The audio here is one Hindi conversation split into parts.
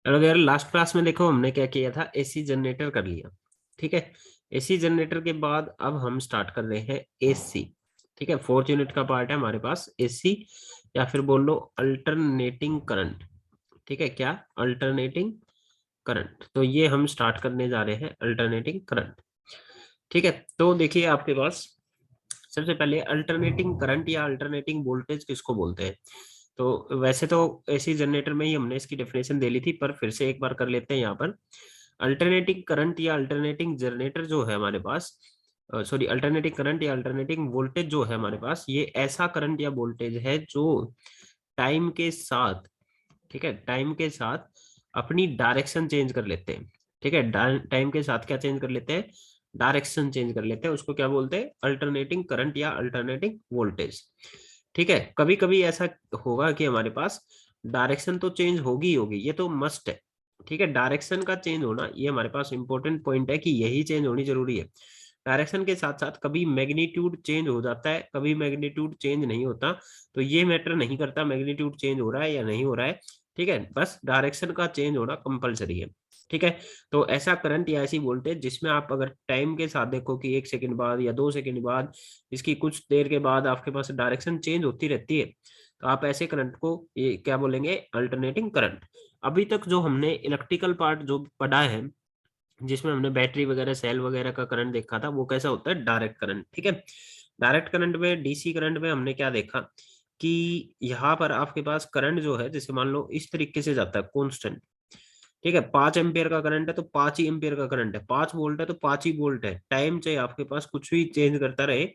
और अगर लास्ट क्लास में देखो हमने क्या किया था, एसी जनरेटर कर लिया। ठीक है, एसी जनरेटर के बाद अब हम स्टार्ट कर रहे हैं एसी। ठीक है, फोर्थ यूनिट का पार्ट है हमारे पास एसी, या फिर बोल लो अल्टरनेटिंग करंट। ठीक है, क्या अल्टरनेटिंग करंट, तो ये हम स्टार्ट करने जा रहे हैं अल्टरनेटिंग करंट। ठीक है, तो देखिए आपके पास सबसे पहले अल्टरनेटिंग करंट या अल्टरनेटिंग वोल्टेज किसको बोलते हैं। तो वैसे तो एसी जनरेटर में ही हमने इसकी डेफिनेशन दे ली थी, पर फिर से एक बार कर लेते हैं यहाँ पर। अल्टरनेटिंग करंट या अल्टरनेटिंग जनरेटर जो है हमारे पास, सॉरी, अल्टरनेटिंग करंट या अल्टरनेटिंग वोल्टेज जो है हमारे पास, ये ऐसा करंट या वोल्टेज है जो टाइम के साथ, ठीक है, टाइम के साथ अपनी डायरेक्शन चेंज कर लेते हैं। ठीक है, टाइम के साथ क्या चेंज कर लेते हैं, डायरेक्शन चेंज कर लेते हैं। उसको क्या बोलते हैं, अल्टरनेटिंग करंट या अल्टरनेटिंग वोल्टेज। ठीक है, कभी कभी ऐसा होगा कि हमारे पास डायरेक्शन तो चेंज होगी ही होगी, ये तो मस्ट है। ठीक है, डायरेक्शन का चेंज होना ये हमारे पास इंपॉर्टेंट पॉइंट है कि यही चेंज होनी जरूरी है। डायरेक्शन के साथ साथ कभी मैग्नीट्यूड चेंज हो जाता है, कभी मैग्नीट्यूड चेंज नहीं होता, तो ये मैटर नहीं करता मैग्नीट्यूड चेंज हो रहा है या नहीं हो रहा है। ठीक है, बस डायरेक्शन का चेंज होना कंपलसरी है। ठीक है, तो ऐसा करंट या ऐसी वोल्टेज जिसमें आप अगर टाइम के साथ देखो कि 1 सेकंड बाद या 2 सेकंड बाद, इसकी कुछ देर के बाद आपके पास डायरेक्शन चेंज होती रहती है, तो आप ऐसे करंट को ये क्या बोलेंगे, अल्टरनेटिंग करंट। अभी तक जो हमने इलेक्ट्रिकल पार्ट जो पढ़ा है, जिसमें हमने बैटरी वगैरह सेल वगैरह का करंट देखा था, वो कैसा होता है, डायरेक्ट करंट। ठीक है, डायरेक्ट करंट में, डीसी करंट में हमने क्या देखा कि यहाँ पर आपके पास करंट जो है, जैसे मान लो इस तरीके से जाता है कांस्टेंट। ठीक है, 5 एम्पियर का करंट है तो 5 ही एम्पियर का करंट है, 5 वोल्ट है तो 5 ही वोल्ट है। टाइम चाहे आपके पास कुछ भी चेंज करता रहे,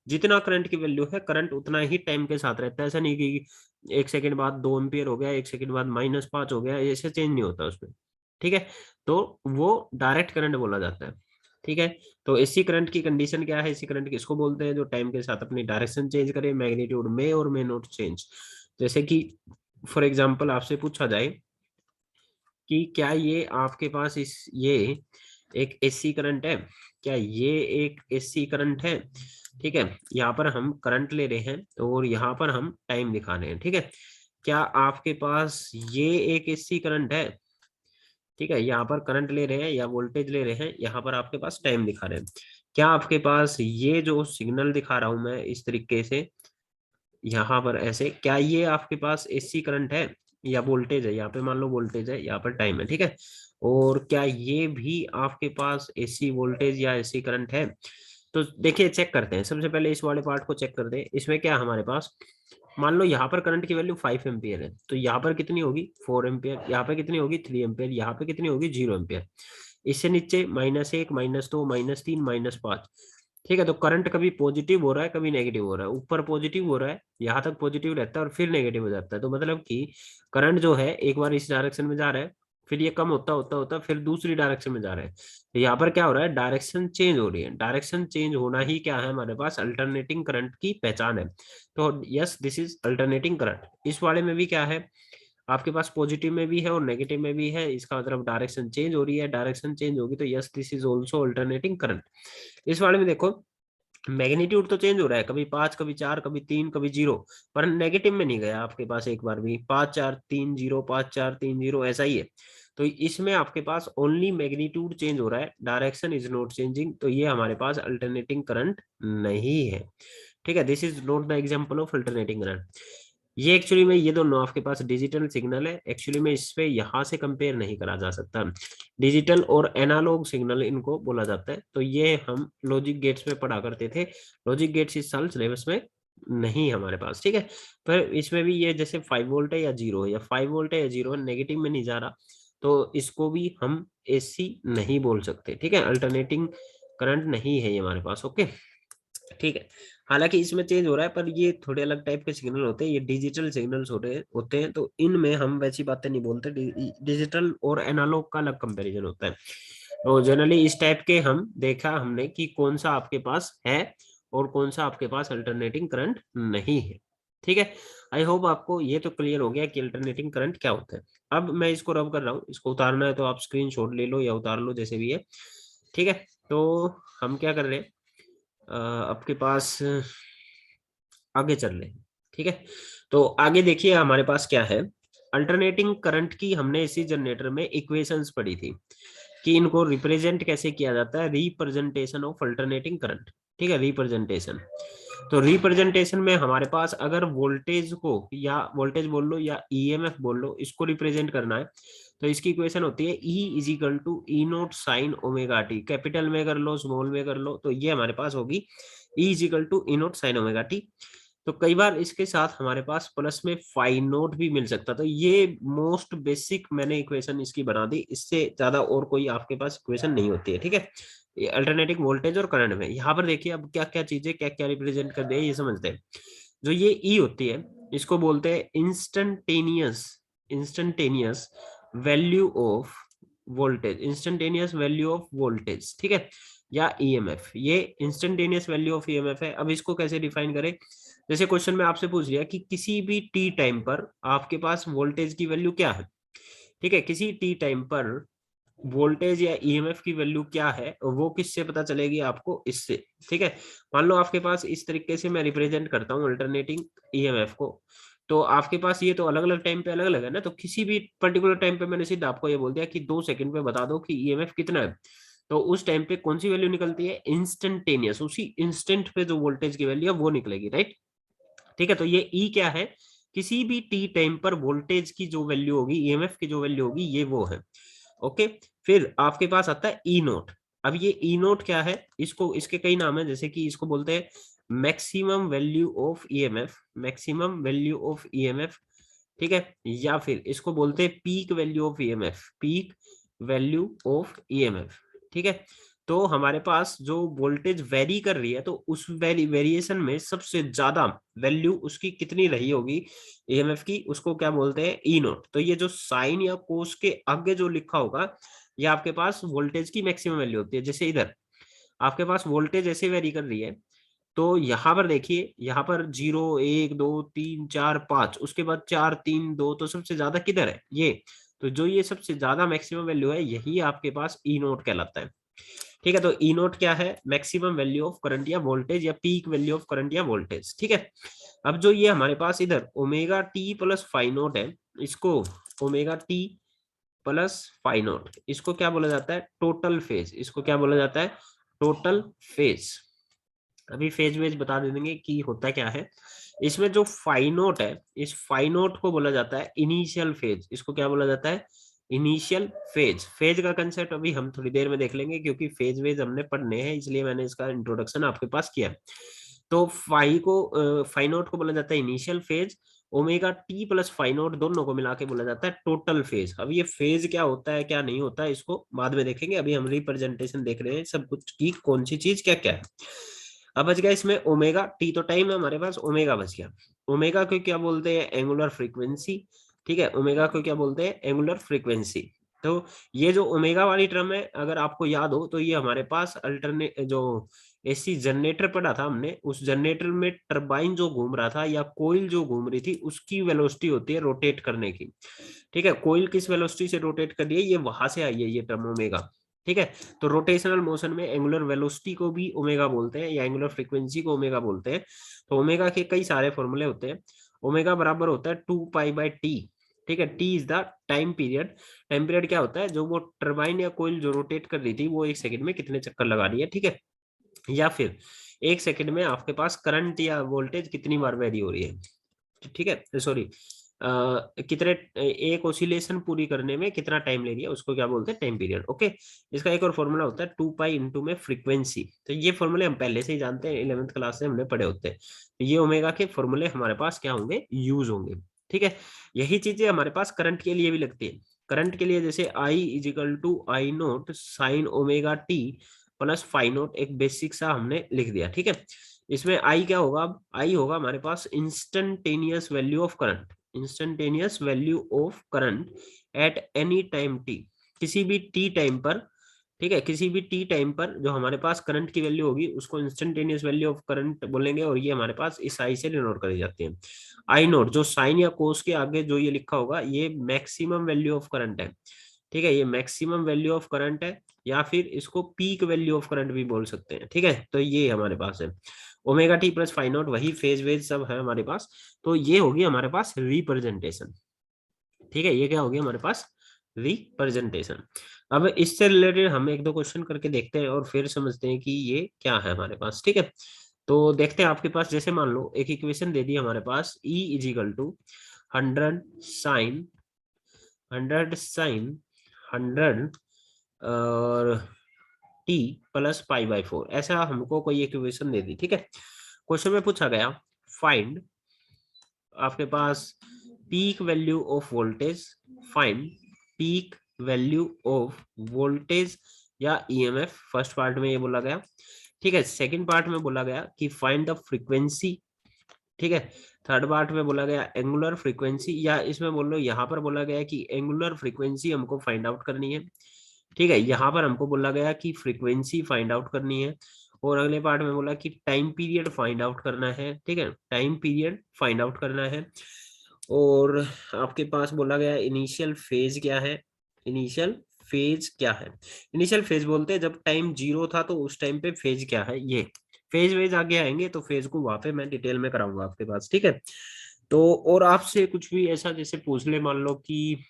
जितना करंट की वैल्यू है करंट उतना ही टाइम के साथ रहता है। ऐसा नहीं कि 1 सेकंड बाद 2 एम्पियर हो गया, 1 सेकंड बाद -5 हो गया, ऐसे चेंज नहीं होता उसमें। ठीक है, तो वो डायरेक्ट करंट बोला जाता है। ठीक है, तो एसी करंट की कंडीशन क्या है, एसी करंट किसको बोलते हैं, जो टाइम के साथ अपनी डायरेक्शन चेंज करे, मैग्नीट्यूड में और मे नॉट चेंज। जैसे कि फॉर एग्जांपल आपसे पूछा जाए कि क्या ये आपके पास इस ये एक एसी करंट है, क्या ये एक एसी करंट है। ठीक है, यहाँ पर हम करंट ले रहे हैं और यहाँ पर हम टाइम दिखा रहे हैं। ठीक है, क्या आपके पास ये एक एसी करंट है। ठीक है, यहाँ पर करंट ले रहे हैं या वोल्टेज ले रहे हैं, यहाँ पर आपके पास टाइम दिखा रहे हैं। क्या आपके पास ये जो सिग्नल दिखा रहा हूं मैं इस तरीके से, यहाँ पर ऐसे, क्या ये आपके पास एसी करंट है या वोल्टेज है, यहाँ पे मान लो वोल्टेज है, यहाँ पर टाइम है। ठीक है, और क्या ये भी आपके पास एसी वोल्टेज या एसी करंट है। तो देखिए चेक करते हैं, सबसे पहले इस वाले पार्ट को चेक करते हैं। इसमें क्या हमारे पास, मान लो यहाँ पर करंट की वैल्यू 5 एम्पियर है, तो यहाँ पर कितनी होगी, 4 एम्पियर। यहाँ पे कितनी होगी, 3 एम्पियर। यहाँ पे कितनी होगी, 0 एम्पियर। इससे नीचे -1, -2, -3, -5। ठीक है, तो करंट कभी पॉजिटिव हो रहा है, कभी नेगेटिव हो रहा है। ऊपर पॉजिटिव हो रहा है, यहाँ तक पॉजिटिव रहता है और फिर नेगेटिव हो जाता है। तो मतलब कि करंट जो है एक बार इस डायरेक्शन में जा रहा है, फिर ये कम होता होता होता फिर दूसरी डायरेक्शन में जा रहा है। तो यहाँ पर क्या हो रहा है, डायरेक्शन चेंज हो रही है। डायरेक्शन चेंज होना ही क्या है, हमारे पास अल्टरनेटिंग करंट की पहचान है। तो yes, this is alternating current. इस वाले में भी क्या है, आपके पास पॉजिटिव में भी है और नेगेटिव में भी है, इसका मतलब डायरेक्शन चेंज हो रही है। डायरेक्शन चेंज होगी तो yes, this is also alternating current. इस वाले में देखो मैग्नीट्यूड तो चेंज हो रहा है, कभी 5, कभी 4, कभी 3, कभी 0, पर नेगेटिव में नहीं गया आपके पास एक बार भी। 5 4 3 0, 5 4 3 0, ऐसा ही है। तो इसमें आपके पास ओनली मैग्नीट्यूड चेंज हो रहा है, डायरेक्शन इज नॉट चेंजिंग, तो ये हमारे पास अल्टरनेटिंग करंट नहीं है। ठीक है, this is not the example of alternating current. ये एक्चुअली में ये दोनों आपके पास डिजिटल सिग्नल है, एक्चुअली में इस पे यहाँ से कंपेयर नहीं करा जा सकता। डिजिटल और एनालॉग सिग्नल इनको बोला जाता है। तो ये हम लॉजिक गेट्स में पढ़ा करते थे। लॉजिक गेट्स इस साल सिलेबस में नहीं हमारे पास। ठीक है, पर इसमें भी ये जैसे 5 वोल्ट है या 0 है, या 5 वोल्ट है या 0 है, नेगेटिव में नहीं जा रहा, तो इसको भी हम एसी नहीं बोल सकते। ठीक है, अल्टरनेटिंग करंट नहीं है ये हमारे पास। ओके, ठीक है। हालांकि इसमें चेंज हो रहा है, पर ये थोड़े अलग टाइप के सिग्नल होते हैं, ये डिजिटल सिग्नल्स होते हैं, तो इनमें हम वैसी बातें नहीं बोलते। डिजिटल और एनालॉग का अलग कंपैरिजन होता है। तो जनरली इस टाइप के हम देखा हमने कि कौन सा आपके पास है और कौन सा आपके पास अल्टरनेटिंग करंट नहीं है। ठीक है, आई होप आपको ये तो क्लियर हो गया कि अल्टरनेटिंग करंट क्या होता है। अब मैं इसको रब कर रहा हूँ, इसको उतारना है तो आप स्क्रीनशॉट ले लो या उतार लो, जैसे भी है। ठीक है, तो हम क्या कर रहे हैं, आपके पास आगे चल रहे हैं। ठीक है, तो आगे देखिए हमारे पास क्या है, अल्टरनेटिंग करंट की हमने इसी जनरेटर में इक्वेशंस पढ़ी थी कि इनको रिप्रेजेंट कैसे किया जाता है, रिप्रेजेंटेशन ऑफ अल्टरनेटिंग करंट। ठीक है, रिप्रेजेंटेशन। तो रिप्रेजेंटेशन में हमारे पास अगर वोल्टेज को, या वोल्टेज बोल लो या ईएमएफ बोल लो, इसको रिप्रेजेंट करना है तो इसकी इक्वेशन होती है E is equal to E note sine omega T. Capital में कर लो, स्मॉल में कर लो, तो ये हमारे पास होगी E is equal to E note sine omega T. तो कई बार इसके साथ हमारे पास प्लस में फाई नोट भी मिल सकता। तो ये मोस्ट बेसिक मैंने इक्वेशन इसकी बना दी, इससे ज्यादा और कोई आपके पास इक्वेशन नहीं होती है। ठीक है, ये अल्टरनेटिंग वोल्टेज और करंट में यहाँ पर देखिए अब क्या क्या चीजें क्या क्या रिप्रेजेंट कर दे ये समझते हैं। जो ये ई होती है इसको बोलते हैं instantaneous, instantaneous value of voltage, instantaneous value of voltage. ठीक है, या ईएमएफ, ये इंस्टेंटेनियस वैल्यू ऑफ ईएमएफ है। अब इसको कैसे डिफाइन करें, जैसे क्वेश्चन में आपसे पूछ लिया कि किसी भी टी टाइम पर आपके पास वोल्टेज की वैल्यू क्या है। ठीक है, किसी टी टाइम पर वोल्टेज या ईएमएफ की वैल्यू क्या है, वो किससे पता चलेगी आपको, इससे। ठीक है, मान लो आपके पास इस तरीके से मैं रिप्रेजेंट करता हूँ अल्टरनेटिंग ईएमएफ को, तो आपके पास ये तो अलग अलग टाइम पे अलग अलग है ना, तो किसी भी पर्टिकुलर टाइम पे मैंने सीधा आपको ये बोल दिया कि 2 सेकंड पे बता दो कि ईएमएफ कितना है, तो उस टाइम पे कौन सी वैल्यू निकलती है, इंस्टेंटेनियस, उसी इंस्टेंट पे जो वोल्टेज की वैल्यू है वो निकलेगी, राइट। ठीक है, तो ये ई क्या है, किसी भी टी टाइम पर वोल्टेज की जो वैल्यू होगी, ईएमएफ की जो वैल्यू होगी, ये वो है। ओके, फिर आपके पास आता है ई नोट। अब ये ई नोट क्या है, इसको, इसके कई नाम है, जैसे कि इसको बोलते हैं maximum value of EMF, maximum value of EMF. ठीक है, या फिर इसको बोलते हैं peak value of EMF, peak value of EMF. ठीक है, तो हमारे पास जो वोल्टेज वेरी कर रही है, तो उस वेरिएशन में सबसे ज्यादा वैल्यू उसकी कितनी रही होगी ईएमएफ की, उसको क्या बोलते हैं, ई नोट। तो ये जो साइन या कोस के आगे जो लिखा होगा, ये आपके पास वोल्टेज की मैक्सिमम वैल्यू होती है। जैसे इधर आपके पास वोल्टेज ऐसे वेरी कर रही है, तो यहाँ पर देखिए, यहाँ पर 0 1 2 3 4 5, उसके बाद 4 3 2, तो सबसे ज्यादा किधर है, ये। तो जो ये सबसे ज्यादा मैक्सिमम वैल्यू है, यही आपके पास ई नोट कहलाता है। ठीक है, तो ई नोट क्या है, मैक्सिमम वैल्यू ऑफ करंट या वोल्टेज, या पीक वैल्यू ऑफ करंट या वोल्टेज। ठीक है, अब जो ये हमारे पास इधर omega T plus phi nought है, इसको omega T plus phi nought, इसको क्या बोला जाता है, टोटल फेज। इसको क्या बोला जाता है, टोटल फेज। अभी फेज वेज बता देंगे कि होता क्या है। इसमें जो फाई नोट है, इस फाई नोट को बोला जाता है इनिशियल फेज। इसको क्या बोला जाता है, इनिशियल फेज। फेज का कंसेप्ट अभी हम थोड़ी देर में देख लेंगे, क्योंकि फेज वेज हमने पढ़ने हैं, इसलिए मैंने इसका इंट्रोडक्शन आपके पास किया। तो फाई नोट को बोला जाता है initial phase, omega T plus phi nought दोनों को मिला के बोला जाता है टोटल फेज। अब ये फेज क्या होता है क्या नहीं होता है, इसको बाद में देखेंगे, अभी हम रिप्रेजेंटेशन देख रहे हैं सब कुछ की कौन सी चीज क्या क्या है। अब बच गया इसमें ओमेगा टी, तो टाइम है हमारे पास, ओमेगा बच गया। ओमेगा को क्या बोलते हैं, एंगुलर फ्रीक्वेंसी। ठीक है, ओमेगा को क्या बोलते हैं, एंगुलर फ्रीक्वेंसी। तो ये जो ओमेगा वाली टर्म है, अगर आपको याद हो तो ये हमारे पास अल्टरनेट जो एसी जनरेटर पढ़ा था हमने, उस जनरेटर में टरबाइन जो घूम रहा था या कोयल जो घूम रही थी, उसकी वेलोसिटी होती है रोटेट करने की। ठीक है, कोयल किस वेलोसिटी से रोटेट कर रही है, ये वहां से आई है ये टर्म ओमेगा। ठीक है, तो रोटेशनल मोशन में एंगुलर वेलोसिटी को भी ओमेगा बोलते हैं, या एंगुलर फ्रीक्वेंसी को ओमेगा बोलते हैं। तो ओमेगा के कई सारे फॉर्मूले होते हैं। ओमेगा बराबर होता है 2 पाई/टी। ठीक है, T is the time period. Time period क्या होता है, जो वो टरबाइन या कोयल जो रोटेट कर रही थी, वो 1 सेकंड में कितने चक्कर लगा रही है। ठीक है, या फिर 1 सेकंड में आपके पास करंट या वोल्टेज कितनी बार वेरी हो रही है। ठीक है, सॉरी, कितने, एक ऑसिलेशन पूरी करने में कितना टाइम ले रही है, उसको क्या बोलते हैं, टाइम पीरियड। ओके, इसका एक और फॉर्मूला होता है 2 पाई इंटू में फ्रीक्वेंसी। तो ये फॉर्मूले हम पहले से ही जानते हैं, 11th क्लास से हमने पढ़े होते हैं। तो ये ओमेगा के फॉर्मूले हमारे पास क्या होंगे, यूज होंगे। ठीक है, यही चीजें हमारे पास करंट के लिए भी लगती है। करंट के लिए जैसे I is equal to I naught sine omega T plus phi naught, एक बेसिक सा हमने लिख दिया। ठीक है, इसमें आई क्या होगा, अब आई होगा हमारे पास instantaneous value of current, instantaneous value of current at any time T, किसी भी टी टाइम पर। ठीक है, किसी भी टी टाइम पर जो हमारे पास करंट की वैल्यू होगी, उसको इंस्टेंटेनियस वैल्यू ऑफ करंट बोलेंगे, और ये हमारे पास इस आई से डिनोट करी जाती है। आई नोट जो साइन या कोस के आगे जो ये लिखा होगा, ये मैक्सिमम वैल्यू ऑफ करंट है। ठीक है, ये मैक्सिमम वैल्यू ऑफ करंट है, या फिर इसको पीक वैल्यू ऑफ करंट भी बोल सकते हैं। ठीक है, तो ये हमारे पास है omega T plus phi nought, वही फेज वेज सब है हमारे पास। तो ये होगी हमारे पास रिप्रेजेंटेशन। ठीक है, ये क्या हो गया हमारे पास रिप्रेजेंटेशन। अब इससे रिलेटेड हम एक दो क्वेश्चन करके देखते हैं और फिर समझते हैं कि ये क्या है हमारे पास। ठीक है, तो देखते हैं आपके पास, जैसे मान लो एक इक्वेशन दे दी हमारे पास, E इजिकल टू 100 sin 100 और टी प्लस π/4, ऐसा हमको कोई इक्वेशन दे दी। ठीक है, क्वेश्चन में पूछा गया फाइंड आपके पास peak value of voltage, find peak value of voltage या ईएमएफ, फर्स्ट पार्ट में ये बोला गया। ठीक है, सेकंड पार्ट में बोला गया कि फाइंड द फ्रीक्वेंसी। ठीक है, थर्ड पार्ट में बोला गया एंगुलर फ्रीक्वेंसी, या इसमें बोल लो यहाँ पर बोला गया कि एंगुलर फ्रीक्वेंसी हमको फाइंड आउट करनी है। ठीक है, यहाँ पर हमको बोला गया कि फ्रीक्वेंसी फाइंड आउट करनी है, और अगले पार्ट में बोला कि टाइम पीरियड फाइंड आउट करना है। ठीक है, टाइम पीरियड फाइंड आउट करना है, और आपके पास बोला गया इनिशियल फेज क्या है। इनिशियल फेज क्या है, इनिशियल फेज बोलते हैं जब टाइम 0 था तो उस टाइम पे फेज क्या है, ये फेज वेज आगे आएंगे तो फेज को वहां पे मैं डिटेल में कराऊंगा आपके पास। ठीक है, तो और आपसे कुछ भी ऐसा जैसे पूछ ले, मान लो कि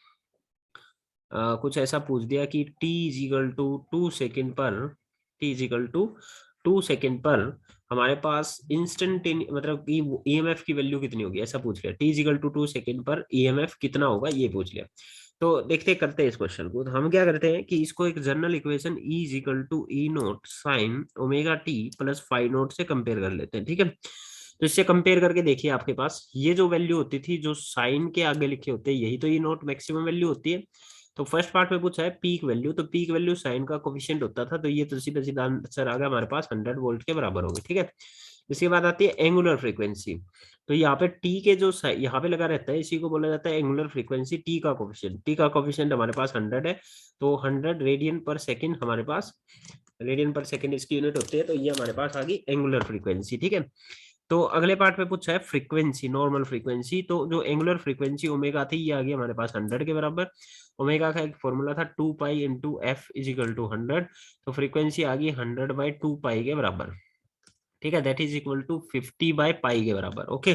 कुछ ऐसा पूछ दिया कि t इजिकल टू 2 सेकेंड पर, t इजिकल टू 2 सेकेंड पर हमारे पास इंस्टेंटेनियस मतलब कि ईएमएफ की वैल्यू कितनी होगी, ऐसा पूछ लिया। t इजिकल टू 2 सेकेंड पर ईएमएफ कितना होगा ये पूछ लिया। तो देखते करते हैं इस क्वेश्चन को। तो हम क्या करते हैं कि इसको एक general equation E is equal to E note sine omega T plus five nought से कंपेयर कर लेते हैं। ठीक है, तो इससे कंपेयर करके देखिए आपके पास ये जो वैल्यू होती थी जो साइन के आगे लिखे होते हैं यही तो ई नोट मैक्सिमम वैल्यू होती है। तो फर्स्ट पार्ट में पूछा है पीक वैल्यू, तो पीक वैल्यू साइन का कोफिशिएंट होता था, तो ये तो सीधा सीधा आंसर आ गया हमारे पास 100 वोल्ट के बराबर होगी। ठीक है, इसके बाद आती है एंगुलर फ्रीक्वेंसी। तो यहाँ पे टी के जो यहाँ पे लगा रहता है इसी को बोला जाता है एंगुलर फ्रीक्वेंसी। टी का कोफिशिएंट, टी का कोफिशिएंट हमारे पास 100 है, तो 100 रेडियन पर सेकेंड हमारे पास, रेडियन पर सेकेंड इसकी यूनिट होती है, तो ये हमारे पास आ गई एंगुलर फ्रीक्वेंसी। ठीक है, तो अगले पार्ट में पूछा है फ्रीक्वेंसी, नॉर्मल फ्रीक्वेंसी। तो जो एंगुलर फ्रीक्वेंसी ओमेगा थी ये आ गई हमारे पास 100 के बराबर। ओमेगा का एक फॉर्मूला था 2 pi into F is equal to 100, तो फ्रीक्वेंसी आ गई 100/2 पाई के बराबर। ठीक है, दैट इज इक्वल टू 50/पाई के बराबर। ओके,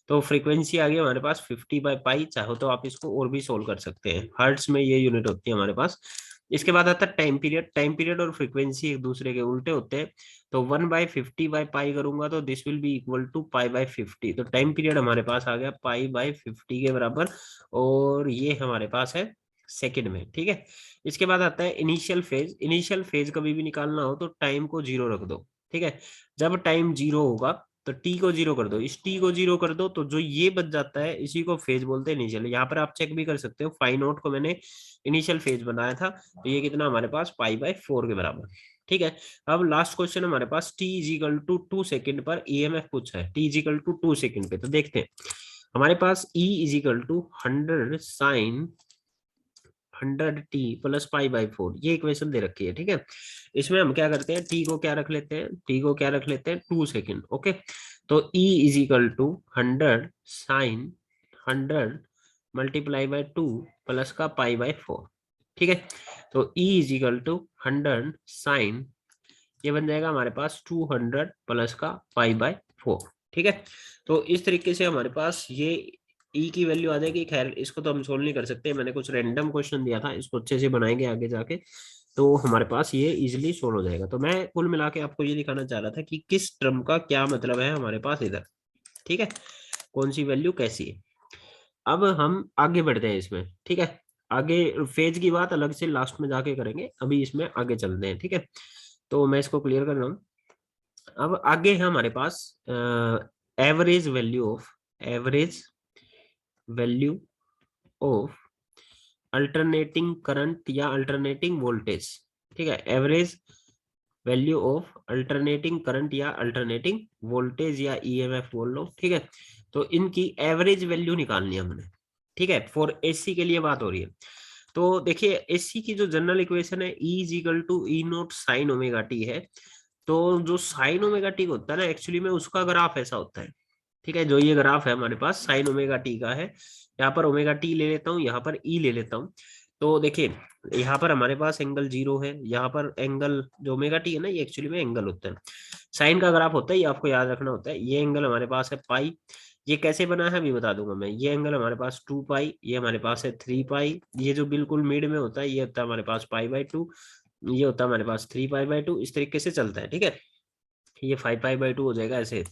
तो फ्रीक्वेंसी आ गई हमारे पास 50/पाई। चाहो तो आप इसको और भी सोल्व कर सकते हैं, हर्ट्स में ये यूनिट होती है हमारे पास। इसके बाद आता है टाइम पीरियड। टाइम पीरियड और फ्रीक्वेंसी एक दूसरे के उल्टे होते हैं, तो 1/50/पाई करूंगा तो this will be equal to पाई/50। तो टाइम पीरियड हमारे पास आ गया पाई/50 के बराबर, और ये हमारे पास है सेकंड में। ठीक है, इसके बाद आता है इनिशियल फेज। इनिशियल फेज कभी भी निकालना हो तो टाइम को 0 रख दो। ठीक है, जब टाइम 0 होगा तो टी को 0 कर दो, इस टी को 0 कर दो, तो जो ये बच जाता है इसी को फेज बोलते हैं इनिशियल। यहाँ पर आप चेक भी कर सकते हो, फाइव नोट को मैंने इनिशियल फेज बनाया था, तो ये कितना हमारे पास पाई/4 के बराबर। ठीक है, अब लास्ट क्वेश्चन हमारे पास t इजिकल टू 2 सेकेंड पर ईएमएफ पूछा है, t इजिकल टू 2 सेकेंड पे। तो देखते हैं हमारे पास E is equal to 100 sin 100t plus पाई/4, ये इक्वेशन दे रखी है। ठीक है, इसमें हम क्या करते हैं, t को क्या रख लेते हैं, t को क्या रख लेते हैं 2 सेकेंड। ओके, तो E is equal to 100 sin 100 × 2 plus का पाई/4। ठीक है, तो E इजिकल टू 100 sin, ये बन जाएगा हमारे पास 200 प्लस का पाई/4। ठीक है, तो इस तरीके से हमारे पास ये ई की वैल्यू आ जाएगी। खैर इसको तो हम सोल्व नहीं कर सकते, मैंने कुछ रैंडम क्वेश्चन दिया था, इसको अच्छे से बनाएंगे आगे जाके तो हमारे पास ये इजिली सोल्व हो जाएगा। तो मैं कुल मिला के आपको ये दिखाना चाह रहा था कि किस टर्म का क्या मतलब है हमारे पास इधर। ठीक है, कौन सी वैल्यू कैसी है। अब हम आगे बढ़ते हैं इसमें। ठीक है, आगे फेज की बात अलग से लास्ट में जाके करेंगे, अभी इसमें आगे चलते हैं। ठीक है, तो मैं इसको क्लियर कर रहा हूँ। अब आगे है हमारे पास average value of, average value of alternating current या अल्टरनेटिंग वोल्टेज। ठीक है, average value of alternating current या अल्टरनेटिंग वोल्टेज या ईएमएफ बोल लो। ठीक है, तो इनकी एवरेज वैल्यू निकालनी है हमने। ठीक है, फॉर एसी के लिए बात हो रही है। तो देखिए एसी की जो जनरल इक्वेशन है E is equal to E note sine omega T है। तो जो साइन ओमेगा टी होता है ना, एक्चुअली में उसका ग्राफ ऐसा होता है। ठीक है, जो ये ग्राफ है हमारे पास साइन ओमेगा टी का है, यहाँ पर ओमेगा टी ले लेता हूँ, यहाँ पर ई ले लेता हूँ। तो देखिए यहाँ पर हमारे पास एंगल 0 है, यहाँ पर एंगल जो ओमेगा टी है ना ये एक्चुअली में एंगल होता है। साइन का ग्राफ होता है, ये आपको याद रखना होता है। ये एंगल हमारे पास है पाई, ये कैसे बना है अभी बता दूंगा मैं। ये एंगल हमारे पास 2 पाई, ये हमारे पास है 3 पाई, ये जो बिल्कुल मिड में होता है ये होता है हमारे पास पाई बाई 2, ये होता है हमारे पास 3 पाई बाई 2, इस तरीके से चलता है। ठीक है, ये 5 पाई बाई 2 हो जाएगा ऐसे।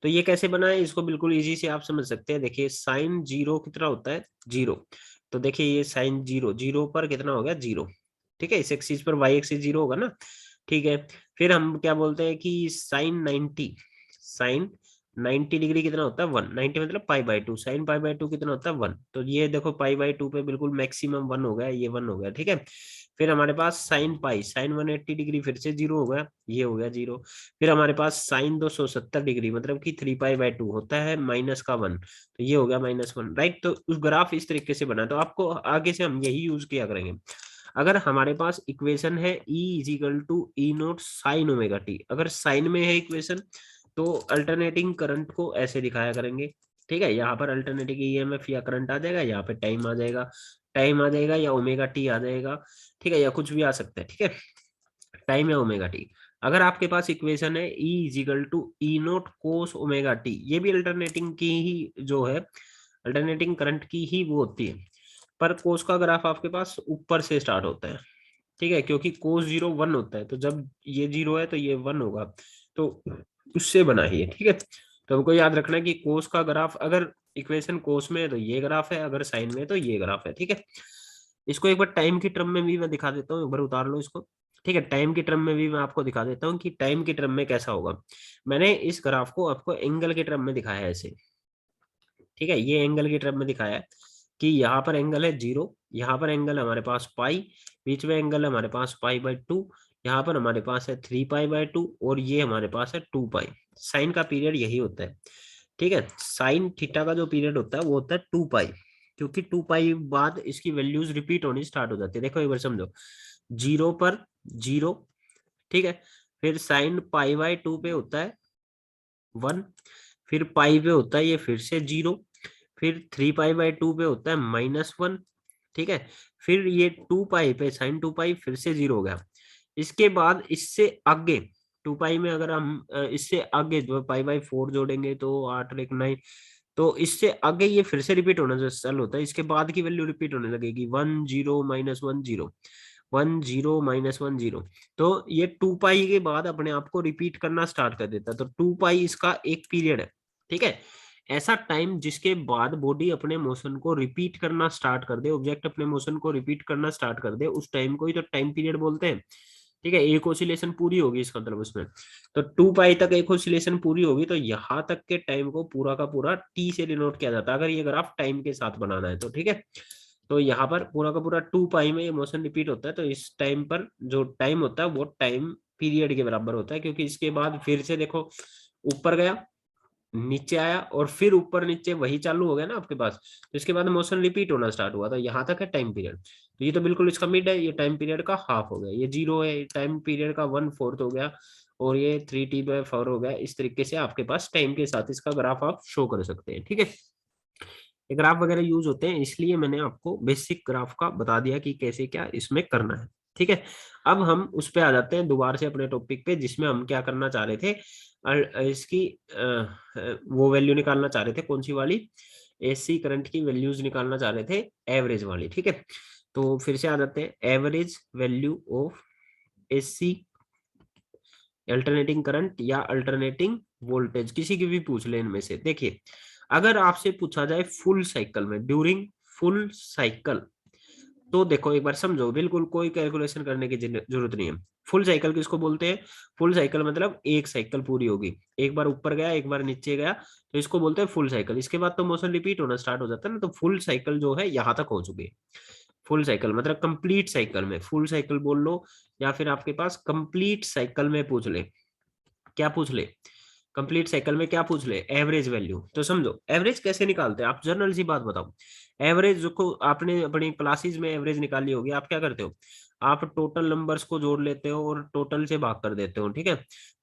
तो ये कैसे बना है इसको बिल्कुल इजी से आप समझ सकते हैं। देखिए साइन जीरो कितना होता है, जीरो। तो देखिए ये साइन जीरो, जीरो पर कितना हो गया, जीरो। ठीक है, इस एक्सिस पर वाई एक्सिस जीरो होगा ना। ठीक है, फिर हम क्या बोलते हैं कि साइन 90, साइन 90 डिग्री कितना होता है, 1। 90 मतलब pi by 2, sine pi by 2 कितना होता है, 1। तो ये देखो पाई बाई 2 पे बिल्कुल मैक्सिमम 1 हो गया, ये 1 हो गया। ठीक है, फिर हमारे पास साइन पाई, साइन 180 डिग्री फिर से जीरो हो गया, ये हो गया जीरो। फिर हमारे पास साइन 270 डिग्री मतलब कि 3 पाई बाई 2 होता है माइनस का 1, तो ये हो गया -1, राइट। तो उस ग्राफ इस तरीके से बना। तो आपको आगे से हम यही यूज किया करेंगे। अगर हमारे पास इक्वेशन है E is equal to E note sine omega T, अगर साइन में है इक्वेशन तो अल्टरनेटिंग करंट को ऐसे दिखाया करेंगे। ठीक है, यहाँ पर अल्टरनेटिंग ईएमएफ या करंट आ जाएगा, यहाँ पे टाइम आ जाएगा, टाइम आ जाएगा या ओमेगा टी आ जाएगा। ठीक है, या कुछ भी आ सकता है। ठीक है, टाइम या ओमेगा टी। अगर आपके पास इक्वेशन है E is equal to E nought cos omega T, ये भी अल्टरनेटिंग की ही जो है, अल्टरनेटिंग करंट की ही वो होती है। पर कोस का ग्राफ आपके पास ऊपर से स्टार्ट होता है। ठीक है, क्योंकि कोस जीरो 1 होता है, तो जब ये जीरो है तो ये 1 होगा, तो उससे बना ही है। ठीक है, तो हमको याद रखना है कि कोस का ग्राफ अगर इक्वेशन कोस में है तो ये ग्राफ है, अगर साइन में है तो ये ग्राफ है। ठीक है, इसको एक बार टाइम की टर्म में भी मैं दिखा देता हूँ, एक बार उतार लो इसको। ठीक है, टाइम की टर्म में भी मैं आपको दिखा देता हूँ कि टाइम की टर्म में कैसा होगा। मैंने इस ग्राफ को आपको एंगल के टर्म में दिखाया है ऐसे। ठीक है, ये एंगल की टर्म में दिखाया है कि यहाँ पर एंगल है जीरो, यहाँ पर एंगल हमारे पास पाई, बीच में एंगल है हमारे पास पाई बाई 2, यहाँ पर हमारे पास है 3 पाई बाई 2, और ये हमारे पास है 2 पाई। साइन का पीरियड यही होता है। ठीक है, साइन थीटा का जो पीरियड होता है वो होता है 2 पाई, क्योंकि 2 पाई बाद इसकी वैल्यूज रिपीट होनी स्टार्ट हो जाती है। देखो एक बार समझो, जीरो पर जीरो। ठीक है, फिर साइन पाई बाई 2 पे होता है 1, फिर पाई पे होता है ये फिर से जीरो, फिर 3 पाई बाई 2 पे होता है -1। ठीक है, फिर ये 2 पाई पे साइन 2 पाई फिर से जीरो हो गया। इसके बाद इससे आगे 2 पाई में अगर हम इससे आगे जो पाई बाई 4 जोड़ेंगे तो 8 और 1 9, तो इससे आगे ये फिर से रिपीट होना जो चालू होता है, इसके बाद की वैल्यू रिपीट होने लगेगी 1 0 -1 0, 1 0 -1 0। तो ये 2 पाई के बाद अपने आप को रिपीट करना स्टार्ट कर देता है। तो 2 पाई इसका एक पीरियड है। ठीक है, ऐसा टाइम जिसके बाद बॉडी अपने मोशन को रिपीट करना स्टार्ट कर दे, ऑब्जेक्ट अपने मोशन को रिपीट करना स्टार्ट कर दे, उस टाइम को ही तो टाइम पीरियड बोलते हैं। ठीक है, एक ऑसिलेशन पूरी होगी इसका मतलब उसमें, तो 2 पाई तक एक ऑसिलेशन पूरी होगी, तो यहाँ तक के टाइम को पूरा का पूरा टी से डिनोट किया जाता है अगर ये ग्राफ टाइम के साथ बनाना है तो। ठीक है, तो यहाँ पर पूरा का पूरा 2 पाई में ये मोशन रिपीट होता है, तो इस टाइम पर जो टाइम होता है वो टाइम पीरियड के बराबर होता है, क्योंकि इसके बाद फिर से देखो ऊपर गया, नीचे आया, और फिर ऊपर नीचे वही चालू हो गया ना आपके पास, तो इसके बाद मोशन रिपीट होना स्टार्ट हुआ, तो यहाँ तक है टाइम पीरियड। तो ये तो बिल्कुल इसका मिड है, ये टाइम पीरियड का हाफ हो गया, ये जीरो है, टाइम पीरियड का 1/4 हो गया, और ये 3t/4 हो गया। इस तरीके से आपके पास टाइम के साथ इसका ग्राफ आप शो कर सकते हैं। ठीक है, ये ग्राफ वगैरह यूज होते हैं, इसलिए मैंने आपको बेसिक ग्राफ का बता दिया कि कैसे क्या इसमें करना है। ठीक है, अब हम उस पे आ जाते हैं दोबारा से अपने टॉपिक पे, जिसमें हम क्या करना चाह रहे थे, इसकी वो वैल्यू निकालना चाह रहे थे, कौन सी वाली, एसी करंट की वैल्यूज निकालना चाह रहे थे, एवरेज वाली। ठीक है, तो फिर से आ जाते हैं, average value of AC alternating current या अल्टरनेटिंग वोल्टेज, किसी की भी पूछ ले इनमें से। देखिए अगर आपसे पूछा जाए फुल साइकिल में, ड्यूरिंग फुल साइकिल, तो देखो एक बार समझो, बिल्कुल कोई कैलकुलेशन करने की जरूरत नहीं है। फुल साइकिल किसको बोलते हैं, फुल साइकिल मतलब एक साइकिल पूरी होगी, एक बार ऊपर गया एक बार नीचे गया, तो इसको बोलते हैं फुल साइकिल। इसके बाद तो मोशन रिपीट होना स्टार्ट हो जाता है ना, तो फुल साइकिल जो है यहाँ तक हो चुकी है। फुल साइकिल मतलब कंप्लीट साइकिल में, फुल साइकिल बोल लो, या फिर आपके पास कंप्लीट साइकिल में पूछ ले, क्या पूछ ले, कंप्लीट साइकिल में क्या पूछ ले, एवरेज वैल्यू। तो समझो एवरेज कैसे निकालते हैं, आप जनरल सी बात बताओ। एवरेज को आपने अपनी क्लासेस में एवरेज निकाली होगी, आप क्या करते हो, आप टोटल नंबर्स को जोड़ लेते हो और टोटल से भाग कर देते हो। ठीक है,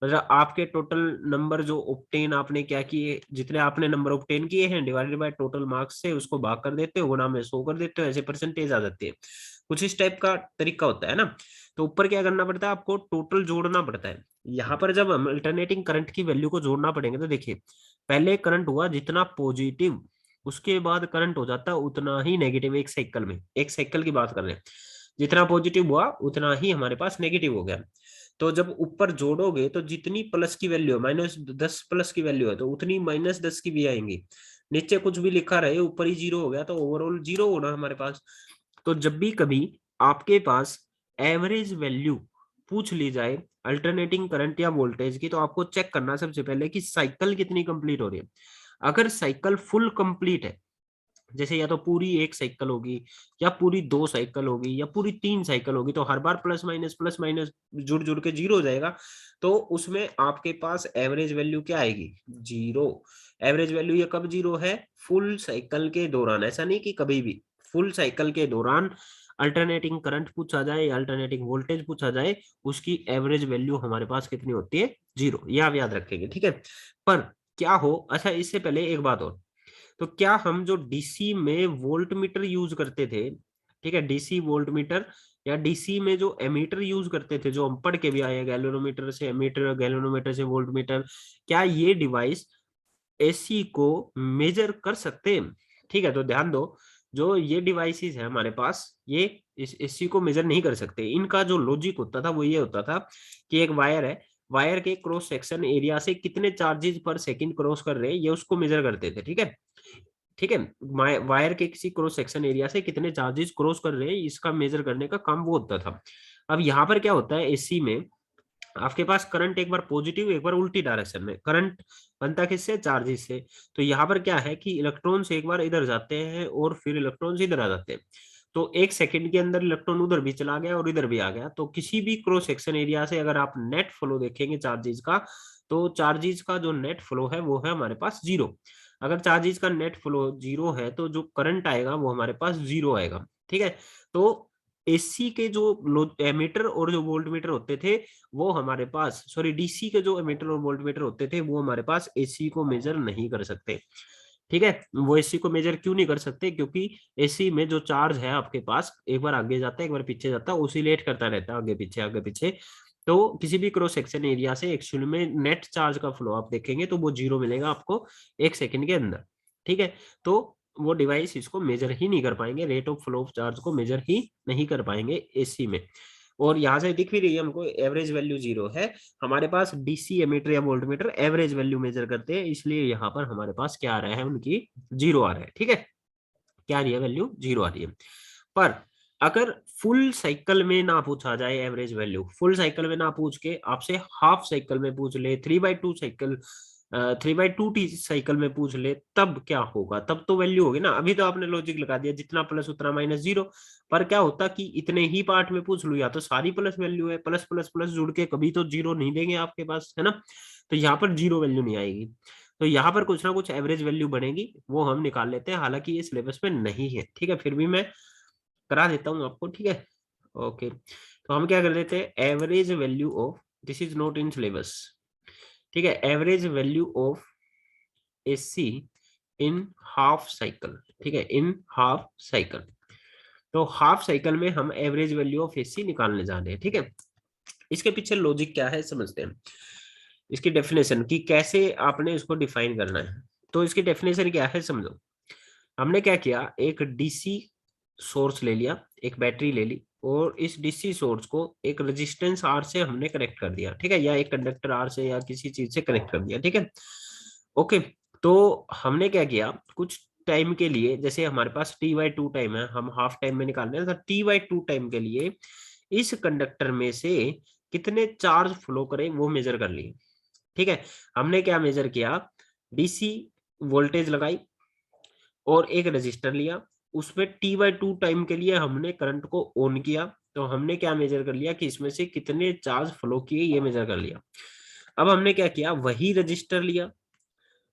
मतलब आपके टोटल नंबर जो ऑब्टेन आपने क्या किए, जितने आपने नंबर ऑब्टेन किए हैं डिवाइडेड बाय टोटल मार्क्स से उसको भाग कर देते हो, गुणा में 100 कर देते हो, ऐसे परसेंटेज आ जाती है। कुछ इस टाइप का तरीका होता है ना। तो ऊपर क्या करना पड़ता है, आपको टोटल जोड़ना पड़ता है। यहाँ पर जब हम अल्टरनेटिंग करंट की वैल्यू को जोड़ना पड़ेंगे, तो देखिए पहले करंट हुआ जितना पॉजिटिव, उसके बाद करंट हो जाता है उतना ही नेगेटिव। एक साइकिल में, एक साइकिल की बात कर रहे हैं, जितना पॉजिटिव हुआ उतना ही हमारे पास नेगेटिव हो गया। तो जब ऊपर जोड़ोगे तो जितनी प्लस की वैल्यू है, -10 प्लस की वैल्यू है तो उतनी -10 की भी आएंगी। नीचे कुछ भी लिखा रहे, ऊपर ही जीरो हो गया तो ओवरऑल जीरो होना हमारे पास। तो जब भी कभी आपके पास एवरेज वैल्यू पूछ ली जाए अल्टरनेटिंग करंट या वोल्टेज की, तो आपको चेक करना सबसे पहले कि साइकिल कितनी कंप्लीट हो रही है। अगर साइकिल फुल कंप्लीट है, जैसे या तो पूरी एक साइकिल होगी, या पूरी 2 साइकिल होगी, या पूरी 3 साइकिल होगी, तो हर बार प्लस माइनस जुड़ जुड़ के जीरो हो जाएगा। तो उसमें आपके पास एवरेज वैल्यू क्या आएगी? जीरो। एवरेज वैल्यू ये कब जीरो है? फुल साइकिल के दौरान, ऐसा नहीं कि कभी भी। फुल साइकिल के दौरान अल्टरनेटिंग करंट पूछा जाए या अल्टरनेटिंग वोल्टेज पूछा जाए, उसकी एवरेज वैल्यू हमारे पास कितनी होती है? जीरो। ये आप याद रखेंगे, ठीक है। पर क्या हो, अच्छा इससे पहले एक बात और, तो क्या हम जो डीसी में वोल्ट मीटर यूज करते थे, ठीक है, डीसी वोल्ट मीटर या डीसी में जो एमीटर यूज करते थे, जो हम पढ़ के भी आए हैं, गैल्वेनोमीटर से एमीटर, गैल्वेनोमीटर से वोल्ट मीटर, क्या ये डिवाइस एसी को मेजर कर सकते हैं? ठीक है, तो ध्यान दो, जो ये डिवाइसेस है हमारे पास, ये इस एसी को मेजर नहीं कर सकते। इनका जो लॉजिक होता था वो ये होता था कि एक वायर है, वायर के क्रॉस सेक्शन एरिया से कितने चार्जेस पर सेकंड क्रॉस कर रहे हैं, ये उसको मेजर करते थे, ठीक है। ठीक है, वायर के किसी क्रॉस सेक्शन एरिया से कितने चार्जेस क्रॉस कर रहे हैं, इसका मेजर करने का काम वो होता था। अब यहाँ पर क्या होता है, एसी में आपके पास करंट एक बार पॉजिटिव, एक बार उल्टी डायरेक्शन में करंट बनता किससे? चार्जेस से। तो यहाँ पर क्या है कि इलेक्ट्रॉन्स एक बार इधर जाते हैं और फिर इलेक्ट्रॉन्स इधर आ जाते हैं। तो एक सेकंड के अंदर इलेक्ट्रॉन उधर भी चला गया और इधर भी आ गया। तो किसी भी क्रॉस सेक्शन एरिया से अगर आप नेट फ्लो देखेंगे चार्जेस का, तो चार्जेस का जो नेट फ्लो है वो है हमारे पास जीरो। अगर चार्जेस का नेट फ्लो जीरो है तो जो करंट आएगा वो हमारे पास जीरो आएगा, ठीक है। तो एसी के जो एमीटर और जो वोल्ट मीटर होते थे, वो हमारे पास, सॉरी, डीसी के जो एमीटर और वोल्ट मीटर होते थे वो हमारे पास एसी को मेजर नहीं कर सकते, ठीक है। वो एसी को मेजर क्यों नहीं कर सकते? क्योंकि एसी में जो चार्ज है आपके पास, एक बार आगे जाता है एक बार पीछे जाता है, ओसिलेट करता रहता है आगे पीछे आगे पीछे। तो किसी भी क्रॉस सेक्शन एरिया से एक्चुअली में नेट चार्ज का फ्लो आप देखेंगे तो वो जीरो मिलेगा आपको एक सेकंड के अंदर, ठीक है। तो वो डिवाइस इसको मेजर ही नहीं कर पाएंगे, rate of flow of charge को मेजर ही नहीं कर पाएंगे एसी में। और यहाँ से दिख भी रही है हमको एवरेज वैल्यू जीरो है। हमारे पास डीसी एमीटर या वोल्टमीटर एवरेज वैल्यू मेजर करते हैं, इसलिए यहाँ पर हमारे पास क्या आ रहा है, उनकी जीरो आ रहा है, ठीक है। क्या आ रही है? वैल्यू जीरो आ रही है। पर अगर फुल साइकिल में ना पूछा जाए एवरेज वैल्यू, फुल साइकिल में ना पूछ के आपसे हाफ साइकिल में पूछ ले, 3/2 साइकिल, 3/2 टी साइकिल में पूछ ले, तब क्या होगा? तब तो वैल्यू होगी ना। अभी तो आपने लॉजिक लगा दिया जितना प्लस उतना माइनस जीरो। पर क्या होता कि इतने ही पार्ट में पूछ लू, या तो सारी प्लस वैल्यू है, प्लस प्लस प्लस जुड़ के कभी तो जीरो नहीं देंगे आपके पास, है ना। तो यहाँ पर जीरो वैल्यू नहीं आएगी। तो यहाँ पर कुछ ना कुछ एवरेज वैल्यू बनेगी, वो हम निकाल लेते हैं। हालांकि ये सिलेबस में नहीं है, ठीक है, फिर भी मैं करा देता हूँ आपको, ठीक है। ओके, तो हम क्या कर देते हैं, average value of, this is not in syllabus, ठीक है, average value of AC in half cycle, ठीक है, इन हाफ साइकिल। तो हाफ साइकिल में हम एवरेज वैल्यू ऑफ एसी निकालने जा रहे हैं, ठीक है। इसके पीछे लॉजिक क्या है समझते हैं, इसकी डेफिनेशन की कैसे आपने इसको डिफाइन करना है। तो इसकी डेफिनेशन क्या है समझो। हमने क्या किया, एक डीसी सोर्स ले लिया, एक बैटरी ले ली, और इस डीसी सोर्स को एक रेजिस्टेंस आर से हमने कनेक्ट कर दिया, ठीक है, या एक कंडक्टर आर से या किसी चीज से कनेक्ट कर दिया, ठीक है। ओके, तो हमने क्या किया, कुछ टाइम के लिए, जैसे हमारे पास T/2 टाइम है, हम हाफ टाइम में निकाल रहे हैं, तो T/2 टाइम के लिए इस कंडक्टर में से कितने चार्ज फ्लो करें वो मेजर कर लिए, ठीक है। हमने क्या मेजर किया, डीसी वोल्टेज लगाई और एक रजिस्टर लिया, उसमें T/2 टाइम के लिए हमने करंट को ऑन किया, तो हमने क्या मेजर कर लिया कि इसमें से कितने चार्ज फ्लो किए, ये मेजर कर लिया। अब हमने क्या किया, वही रजिस्टर लिया,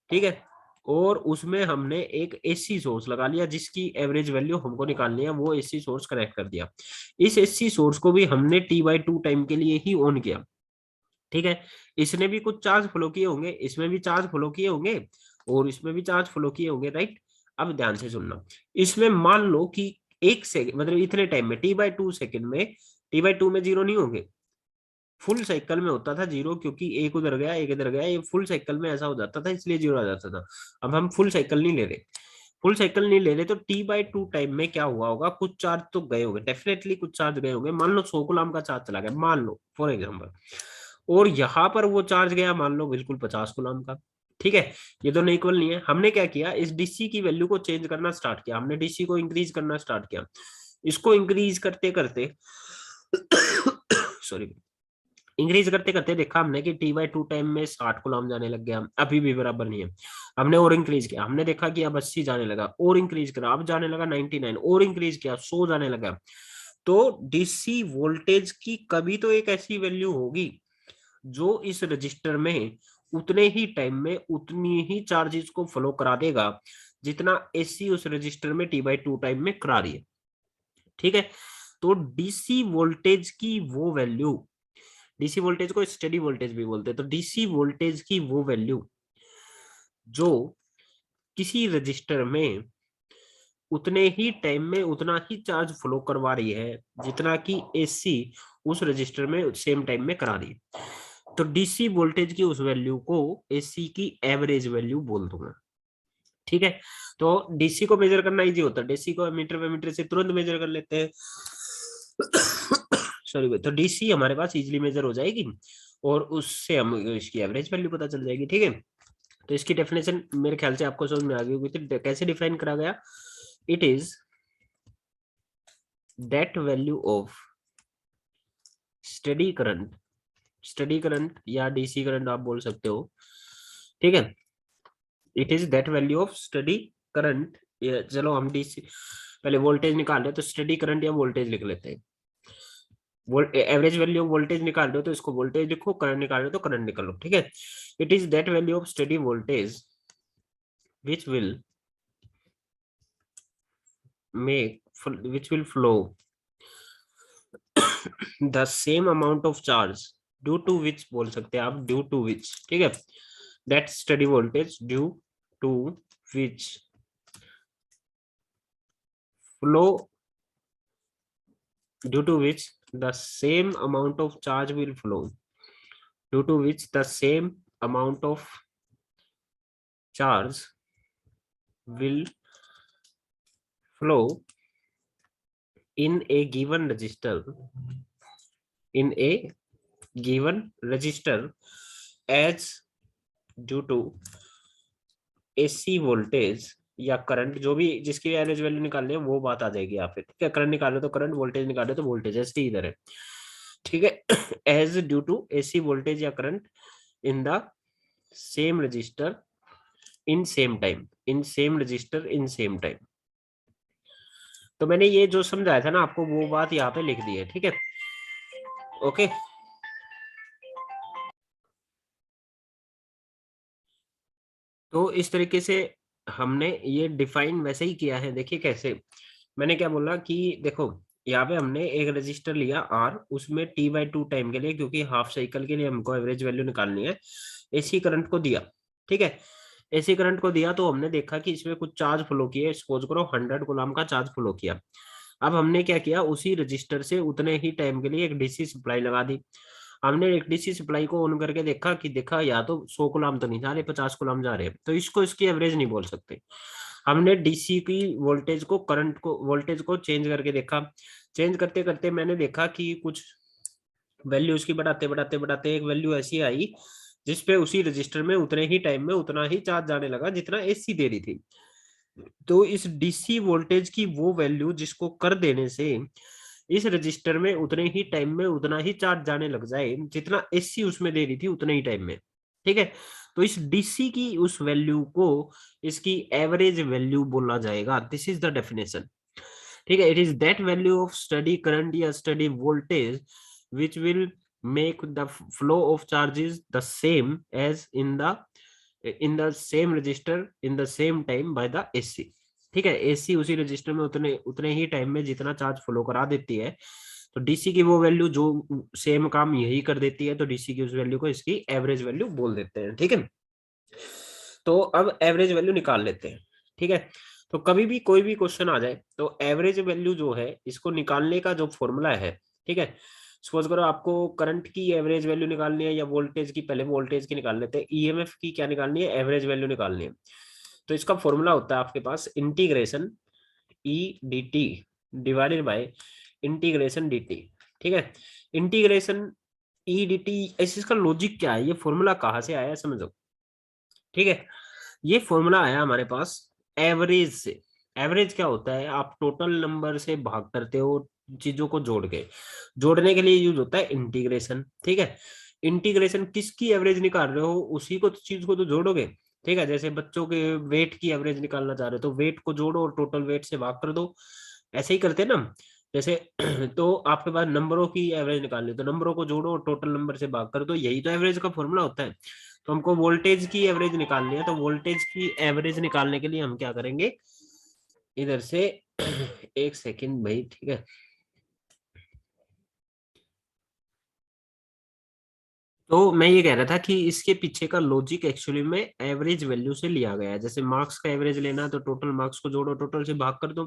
ठीक है, और उसमें हमने एक एसी सोर्स लगा लिया जिसकी एवरेज वैल्यू हमको निकालनी है, वो एसी सोर्स कनेक्ट कर दिया। इस एसी सोर्स को भी हमने T/2 टाइम के लिए ही ऑन किया, ठीक है। इसने भी कुछ चार्ज फ्लो किए होंगे, इसमें भी चार्ज फ्लो किए होंगे, और इसमें भी चार्ज फ्लो किए होंगे, राइट। अब ध्यान से सुनना, इसमें मान लो कि एक सेकंड, मतलब इतने टाइम में T/2 सेकंड में, T/2 में जीरो नहीं होंगे, फुल साइकिल में होता था जीरो, क्योंकि एक उधर गया एक इधर गया, ये फुल साइकिल में ऐसा हो जाता था, इसलिए जीरो आ जाता था। अब हम फुल साइकिल नहीं ले रहे, फुल साइकिल नहीं ले रहे, तो t/2 टाइम में क्या हुआ होगा, कुछ चार्ज तो गए होंगे, डेफिनेटली कुछ चार्ज गए होंगे। मान लो 100 कूलम का चार्ज चला गया, मान लो फॉर एग्जाम्पल, और यहाँ पर वो चार्ज गया मान लो बिल्कुल 50 कूलम का। ठीक है, ये दोनों इक्वल नहीं है। हमने क्या किया, इस डीसी की वैल्यू को चेंज करना स्टार्ट किया, हमने डीसी को इंक्रीज करना स्टार्ट किया। इसको इंक्रीज करते करते सॉरी, इंक्रीज करते करते देखा हमने कि t/2 टाइम में 60 गुलाम जाने लग गया, अभी भी बराबर नहीं है। हमने और इंक्रीज किया, हमने देखा कि अब 80 जाने लगा, और इंक्रीज करा, अब जाने लगा 99, और इंक्रीज किया 100 जाने लगा। तो डीसी वोल्टेज की कभी तो एक ऐसी वैल्यू होगी जो इस रजिस्टर में उतने ही टाइम में उतनी ही चार्जेस को फ्लो करा देगा जितना एसी उस रजिस्टर में t/2 टाइम में करा रही है। ठीक है, तो डीसी वोल्टेज की वो वैल्यू, डीसी वोल्टेज को स्टेडी वोल्टेज भी बोलते हैं, तो डीसी वोल्टेज की वो वैल्यू जो किसी रजिस्टर में उतने ही टाइम में उतना ही चार्ज फ्लो करवा रही है जितना कि एसी उस रजिस्टर में सेम टाइम में करा रही है, तो डीसी वोल्टेज की उस वैल्यू को एसी की एवरेज वैल्यू बोल दूंगा। ठीक है, तो डीसी को मेजर करना इजी होता है, डीसी को मीटर पे मीटर से तुरंत मेजर कर लेते हैं। सॉरी, तो डीसी हमारे पास इजीली मेजर हो जाएगी और उससे हम इसकी एवरेज वैल्यू पता चल जाएगी। ठीक है, तो इसकी डेफिनेशन मेरे ख्याल से आपको समझ में आ गई होगी। तो कैसे डिफाइन करा गया, it is that value of steady current, steady current या डीसी करंट आप बोल सकते हो। ठीक है, it is that value of steady current, चलो हम डीसी पहले वोल्टेज निकाल रहे तो स्टेडी करंट या वोल्टेज लिख लेते हैं। एवरेज वैल्यू ऑफ वोल्टेज निकाल रहे हो तो इसको वोल्टेज लिखो, करंट निकाल रहे हो तो करंट निकालो। ठीक है, it is that value of steady voltage which will which will flow the same amount of charge due to which बोल सकते हैं आप, due to which। ठीक है, that steady voltage due to which flow, due to which the same amount of charge will flow, due to which the same amount of charge will flow in a given resistor, in a given resistor as due to AC voltage या करंट, जो भी जिसकी एवरेज वैल्यू निकालनी है वो बात आ जाएगी यहाँ पे। ठीक है, करंट निकालो तो करंट, वोल्टेज निकालो तो वोल्टेज, एसटी इधर है। ठीक है, as due to AC voltage या current in the same register in same time, in same register in same time. तो मैंने ये जो समझाया था ना आपको वो बात यहाँ पे लिख दी है। ठीक है, ओके। तो इस तरीके से हमने ये डिफाइन वैसे ही किया है। देखिए कैसे, मैंने क्या बोला कि देखो यहाँ पे हमने एक रजिस्टर लिया आर, उसमें t/2 टाइम के लिए, क्योंकि हाफ साइकिल के लिए हमको एवरेज वैल्यू निकालनी है, एसी करंट को दिया। ठीक है, एसी करंट को दिया तो हमने देखा कि इसमें कुछ चार्ज फ्लो किए, सपोज करो 100 गुलाम का चार्ज फ्लो किया। अब हमने क्या किया, उसी रजिस्टर से उतने ही टाइम के लिए एक डीसी सप्लाई लगा दी। हमने एक डीसी सप्लाई को ऑन करके देखा कि देखा या तो 100 गुलाम तो नहीं जा रहे, 50 गुलाम जा रहे हैं, तो इसको इसकी एवरेज नहीं बोल सकते। हमने डीसी की वोल्टेज को, करंट को, वोल्टेज को चेंज करके देखा। चेंज करते करते मैंने देखा कि कुछ वैल्यू उसकी बढ़ाते बढ़ाते बढ़ाते एक वैल्यू ऐसी आई जिसपे उसी रजिस्टर में उतने ही टाइम में उतना ही चार्ज जाने लगा जितना एसी दे रही थी। तो इस डीसी वोल्टेज की वो वैल्यू जिसको कर देने से इस रजिस्टर में उतने ही टाइम में उतना ही चार्ज जाने लग जाए जितना एसी उसमें दे रही थी उतने ही टाइम में। ठीक है, तो इस डीसी की उस वैल्यू को इसकी एवरेज वैल्यू बोला जाएगा। This is the definition. ठीक है, it is that value of steady current या steady voltage which will make the flow of charges the same as in the same register in the same time by the AC. ठीक है, एसी उसी रजिस्टर में उतने उतने ही टाइम में जितना चार्ज फ्लो करा देती है, तो डीसी की वो वैल्यू जो सेम काम यही कर देती है, तो डीसी की उस वैल्यू को इसकी एवरेज वैल्यू बोल देते हैं। ठीक है, तो अब एवरेज वैल्यू निकाल लेते हैं। ठीक है, तो कभी भी कोई भी क्वेश्चन आ जाए तो एवरेज वैल्यू जो है इसको निकालने का जो फॉर्मूला है, ठीक है, सपोज करो आपको करंट की एवरेज वैल्यू निकालनी है या वोल्टेज की, पहले वोल्टेज की निकाल लेते हैं, ईएमएफ की क्या निकालनी है, एवरेज वैल्यू निकालनी है। तो इसका फॉर्मूला होता है आपके पास integration E D T divided by integration D T. ठीक है, इंटीग्रेशन ई डी टी, इसका लॉजिक क्या है, ये फॉर्मूला कहाँ से आया समझो। ठीक है, ये फॉर्मूला आया हमारे पास एवरेज से। एवरेज क्या होता है, आप टोटल नंबर से भाग करते हो चीजों को जोड़ के, जोड़ने के लिए यूज होता है इंटीग्रेशन। ठीक है, इंटीग्रेशन किसकी एवरेज निकाल रहे हो, उसी को चीज को तो जोड़ोगे। ठीक है, जैसे बच्चों के वेट की एवरेज निकालना चाह रहे हो तो वेट को जोड़ो और टोटल वेट से भाग कर दो, ऐसे ही करते हैं ना। जैसे तो आपके पास नंबरों की एवरेज निकालनी है तो नंबरों को जोड़ो और टोटल नंबर से भाग कर दो, यही तो एवरेज का फॉर्मूला होता है। तो हमको वोल्टेज की एवरेज निकालनी है, तो वोल्टेज की एवरेज निकालने के लिए हम क्या करेंगे, इधर से एक सेकंड भाई, ठीक है। तो मैं ये कह रहा था कि इसके पीछे का लॉजिक एक्चुअली में एवरेज वैल्यू से लिया गया है। जैसे मार्क्स का एवरेज लेना है तो टोटल मार्क्स को जोड़ो, टोटल से भाग कर दो।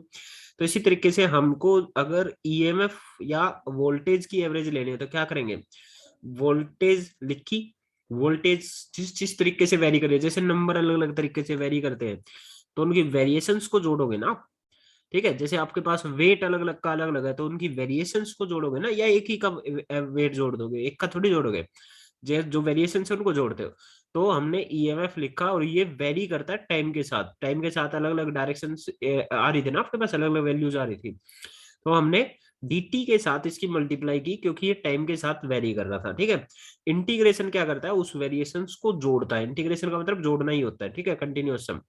तो इसी तरीके से हमको अगर ईएमएफ या वोल्टेज की एवरेज लेनी है तो क्या करेंगे, वोल्टेज लिखी, वोल्टेज जिस जिस तरीके से वेरी करे, जैसे नंबर अलग अलग तरीके से वेरी करते हैं तो उनकी वेरिएशंस को जोड़ोगे ना आप। ठीक है, जैसे आपके पास वेट अलग अलग का अलग अलग है तो उनकी वेरिएशंस को जोड़ोगे ना, या एक ही का वेट जोड़ दोगे, एक का थोड़ी जोड़ोगे, जो वेरिएशन है उनको जोड़ते हो। तो हमने ईएमएफ लिखा और ये वेरी करता है टाइम के साथ, टाइम के साथ अलग अलग डायरेक्शन आ रही थी ना आपके पास, अलग अलग वैल्यूज आ रही थी। तो हमने dt के साथ इसकी मल्टीप्लाई की क्योंकि ये टाइम के साथ वेरी कर रहा था। ठीक है, इंटीग्रेशन क्या करता है, उस वेरिएशंस को जोड़ता है, इंटीग्रेशन का मतलब जोड़ना ही होता है। ठीक है, कंटिन्यूअस सम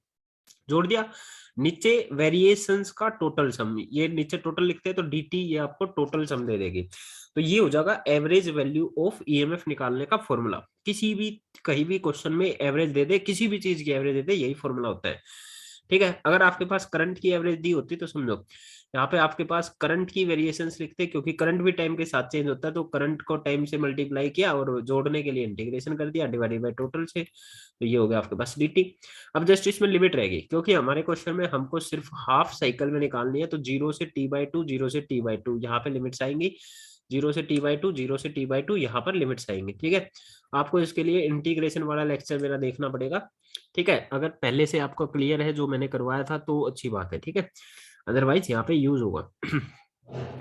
जोड़ दिया, नीचे वेरिएशंस का टोटल सम, ये नीचे टोटल लिखते हैं तो dt ये आपको टोटल सम दे देगी। तो ये हो जाएगा एवरेज वैल्यू ऑफ ईएमएफ निकालने का फॉर्मूला। किसी भी कहीं भी क्वेश्चन में एवरेज दे दे, किसी भी चीज की एवरेज दे दे, यही फॉर्मूला होता है। ठीक है, अगर आपके पास करंट की एवरेज दी होती तो समझो यहाँ पे आपके पास करंट की वेरिएशंस लिखते, क्योंकि करंट भी टाइम के साथ चेंज होता है, तो करंट को टाइम से मल्टीप्लाई किया और जोड़ने के लिए इंटीग्रेशन कर दिया डिवाइडेड बाय टोटल से, तो ये हो गया आपके पास dt। अब जस्ट इसमें लिमिट रहेगी, क्योंकि हमारे क्वेश्चन में हमको सिर्फ हाफ साइकिल में निकालनी है, तो 0 से t/2, 0 से t/2 यहाँ पे लिमिट्स आएंगी, 0 से t/2, 0 से t/2 यहाँ पर लिमिट्स आएंगी। ठीक है, आपको इसके लिए इंटीग्रेशन वाला लेक्चर मेरा देखना पड़ेगा। ठीक है, अगर पहले से आपको क्लियर है जो मैंने करवाया था तो अच्छी बात है। ठीक है, अदरवाइज यहाँ पे यूज होगा।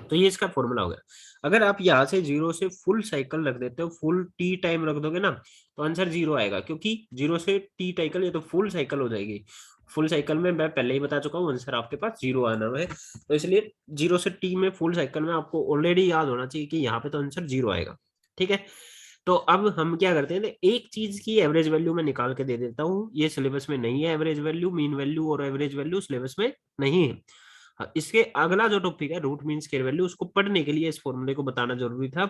तो ये इसका फॉर्मूला हो गया। अगर आप यहाँ से 0 से फुल साइकिल रख देते हो, फुल टी टाइम रख दोगे ना, तो आंसर 0 आएगा, क्योंकि 0 से t साइकिल ये तो फुल साइकिल हो जाएगी। फुल साइकिल में मैं पहले ही बता चुका हूँ आंसर आपके पास 0 आना है, तो इसलिए 0 से t में फुल साइकिल में आपको ऑलरेडी याद होना चाहिए कि यहाँ पे तो आंसर 0 आएगा। ठीक है, तो अब हम क्या करते हैं, एक चीज की एवरेज वैल्यू मैं निकाल के दे देता हूँ, ये सिलेबस में नहीं है, एवरेज वैल्यू, मीन वैल्यू और एवरेज वैल्यू सिलेबस में नहीं है। हाँ, इसके अगला जो टॉपिक है रूट मीन स्क्वायर वैल्यू, उसको पढ़ने के लिए इस फॉर्मूले को बताना जरूरी था।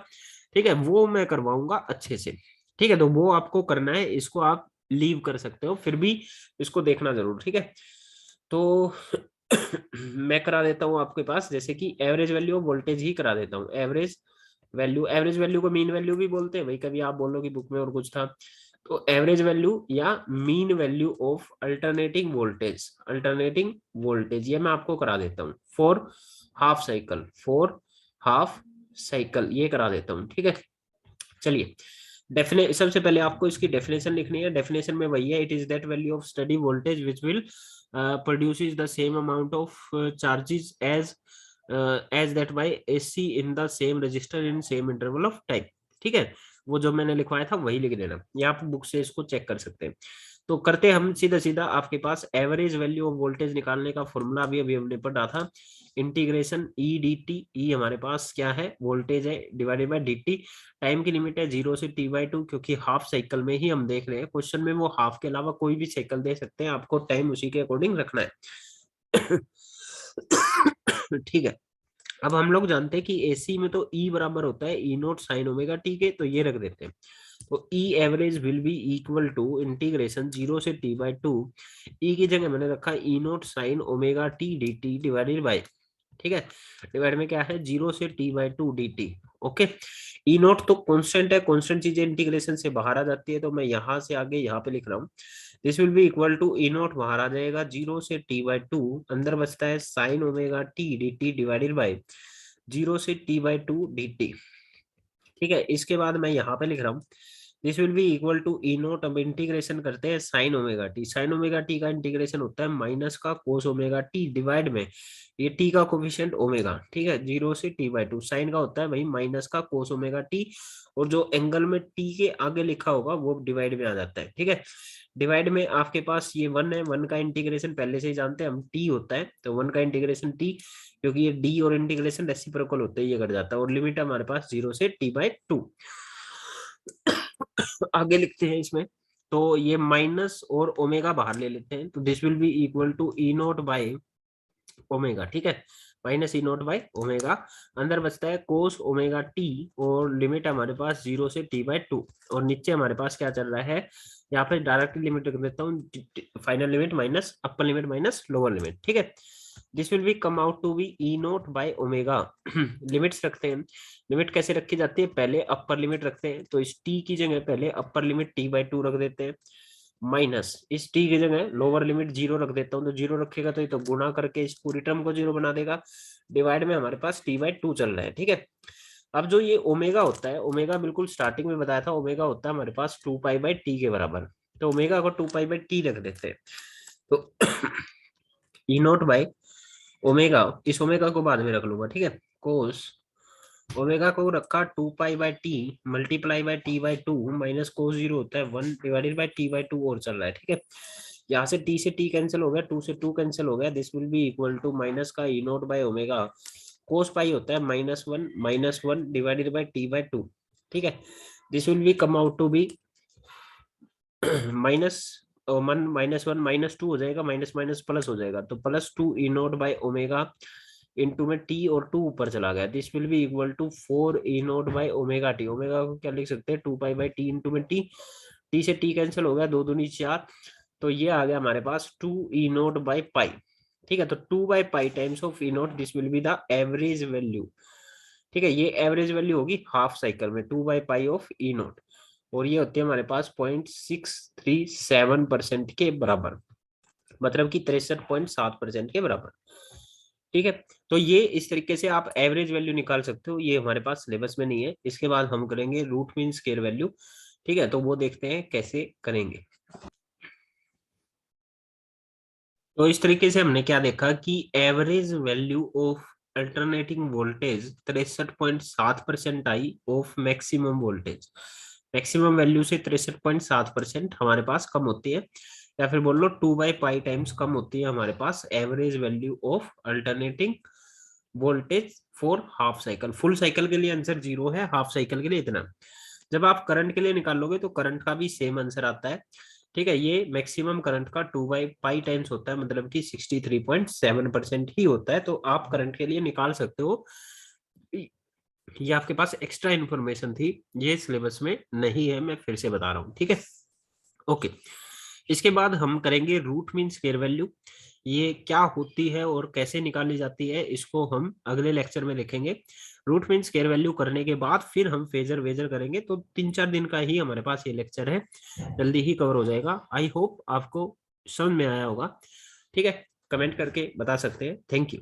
ठीक है, वो मैं करवाऊंगा अच्छे से। ठीक है, तो वो आपको करना है, इसको आप लीव कर सकते हो, फिर भी इसको देखना जरूर। ठीक है, तो मैं करा देता हूँ आपके पास, जैसे कि एवरेज वैल्यू ऑफ वोल्टेज ही करा देता हूँ। एवरेज वैल्यू, एवरेज वैल्यू को मीन वैल्यू भी बोलते हैं भाई, कभी आप बोलो कि बुक में और कुछ था। तो एवरेज वैल्यू या mean value of alternating voltage, alternating voltage ये मैं आपको करा देता हूँ for half cycle, for half cycle ये करा देता हूँ। ठीक है, चलिए सबसे पहले आपको इसकी डेफिनेशन लिखनी है। डेफिनेशन में वही है, it is that value of steady voltage which will produces the same amount of charges as that by AC in the same register in same interval of time. ठीक है, वो जो मैंने लिखवाया था वही लिख देना, या आप बुक से इसको चेक कर सकते हैं। तो करते हम सीधा सीधा, आपके पास एवरेज वैल्यू ऑफ वोल्टेज निकालने का फॉर्मूला अभी अभी हमने पढ़ा था, इंटीग्रेशन ई डी टी। ई हमारे पास क्या है, वोल्टेज है, divided by D T. Time की लिमिट है 0 से t/2, क्योंकि हाफ साइकिल में ही हम देख रहे हैं क्वेश्चन में, वो हाफ के अलावा कोई भी साइकिल दे सकते हैं, आपको टाइम उसी के अकॉर्डिंग रखना है। ठीक है, अब हम लोग जानते हैं कि एसी में तो ई बराबर होता है E note sine omega T के, तो ये रख देते हैं। तो E average will be equal to integration 0 से t/2, ई की जगह मैंने रखा E note sine omega T D T divided by, ठीक है, डिवाइड में क्या है 0 से t/2 dt। ओके, ई नोट तो कांस्टेंट है, कांस्टेंट चीजें इंटीग्रेशन से बाहर आ जाती है, तो मैं यहाँ से आगे यहाँ पे लिख रहा हूँ, this will be equal to E nought बाहर आ जाएगा 0 से t/2, अंदर बचता है sine omega T D T divided by 0 से t/2 dt। ठीक है। इसके बाद मैं यहाँ पे लिख रहा हूँ this will be equal to E nought. अब इंटीग्रेशन करते हैं sine omega T. Sine omega T का इंटीग्रेशन होता है माइनस का कोस ओमेगा टी डिवाइड में ये टी का कोफिशिएंट ओमेगा, ठीक है, 0 से t/2। साइन का होता है भाई माइनस का कोस ओमेगा टी, और जो एंगल में टी के आगे लिखा होगा वो डिवाइड में आ जाता है, ठीक है। डिवाइड में आपके पास ये 1 है, 1 का इंटीग्रेशन पहले से ही जानते हैं हम, टी होता है, तो 1 का इंटीग्रेशन टी, क्योंकि ये डी और इंटीग्रेशन रेसिप्रोकल होते हैं, ये कट जाता है, और लिमिट हमारे पास 0 से t/2। आगे लिखते हैं इसमें, तो ये माइनस और ओमेगा बाहर ले लेते हैं, तो this will be equal to E note by omega, ठीक है, minus E note by omega. अंदर बचता है कोस ओमेगा टी, और लिमिट हमारे पास 0 से t/2, और नीचे हमारे पास क्या चल रहा है, यहाँ पे डायरेक्ट लिमिट रख देता हूँ, final limit minus upper limit minus lower limit, ठीक है। This will be come out to be E note by omega. Limits रखते हैं, लिमिट कैसे रखी जाती है, पहले अपर लिमिट रखते हैं, तो इस टी की जगह पहले अपर लिमिट t/2 रख देते हैं, माइनस इस टी की जगह लोअर लिमिट 0 रख देता हूँ, तो 0 रखेगा तो ये तो गुणा करके इस पूरी टर्म को 0 बना देगा, डिवाइड में हमारे पास t/2 चल रहा है, ठीक है। अब जो ये ओमेगा होता है, ओमेगा बिल्कुल स्टार्टिंग में बताया था, ओमेगा होता है हमारे पास 2π/t के बराबर, तो ओमेगा को 2π/t रख देते हैं, तो ई नोट बाय ओमेगा, इस ओमेगा को बाद में रख लूंगा, ठीक है, कोस ओमेगा को रखा 2π/t multiply by t/2 minus cos 0 होता है 1 डिवाइडेड बाय t/2 और चल रहा है, ठीक है। यहाँ से t से t कैंसिल हो गया, 2 से 2 कैंसिल हो गया, this will be equal to minus का e note by omega, cos pi होता है -1 डिवाइडेड बाय t/2, ठीक है। This will be come out to be minus -1 -2 हो जाएगा, माइनस माइनस प्लस हो जाएगा, तो +2 e note by omega into में t, और 2 ऊपर चला गया, this will be equal to 4 e note by omega t. Omega को क्या लिख सकते हैं, 2π/t इनटू में t, t से t कैंसिल हो गया, 2 दूनी 4, तो ये आ गया हमारे पास 2 ई नोट बाय पाई, ठीक है। तो 2/π times of E naught, this will be the average value, ठीक है। ये एवरेज वैल्यू होगी हाफ साइकिल में 2/π ऑफ ई नोट, और ये होती है हमारे पास 0.637% के बराबर, मतलब कि 63.7% के बराबर, ठीक है। तो ये इस तरीके से आप एवरेज वैल्यू निकाल सकते हो, ये हमारे पास सिलेबस में नहीं है। इसके बाद हम करेंगे रूट मीन स्क्वायर वैल्यू, ठीक है, तो वो देखते हैं कैसे करेंगे। तो इस तरीके से हमने क्या देखा कि average value of alternating voltage 63.7% I of maximum voltage. Maximum value से 63.7% हमारे पास कम होती है, या फिर बोल लो 2/π टाइम्स कम होती है हमारे पास average value of alternating voltage for half cycle. Full cycle के लिए आंसर 0 है, हाफ साइकिल के लिए इतना। जब आप करंट के लिए निकालोगे तो करंट का भी सेम आंसर आता है, ठीक है। ये मैक्सिमम करंट का 2/π टाइम्स होता है, मतलब कि 63.7% ही होता है, तो आप करंट के लिए निकाल सकते हो। ये आपके पास एक्स्ट्रा इन्फॉर्मेशन थी, ये सिलेबस में नहीं है, मैं फिर से बता रहा हूँ, ठीक है। ओके, इसके बाद हम करेंगे रूट मीन स्क्वायर वैल्यू। ये क्या होती है और कैसे निकाली जाती है, इसको हम अगले लेक्चर में देखेंगे। रूट मीन स्क्वायर वैल्यू करने के बाद फिर हम फेजर वेजर करेंगे, तो 3-4 दिन का ही हमारे पास ये लेक्चर है, जल्दी ही कवर हो जाएगा। आई होप आपको समझ में आया होगा, ठीक है। कमेंट करके बता सकते हैं। Thank you.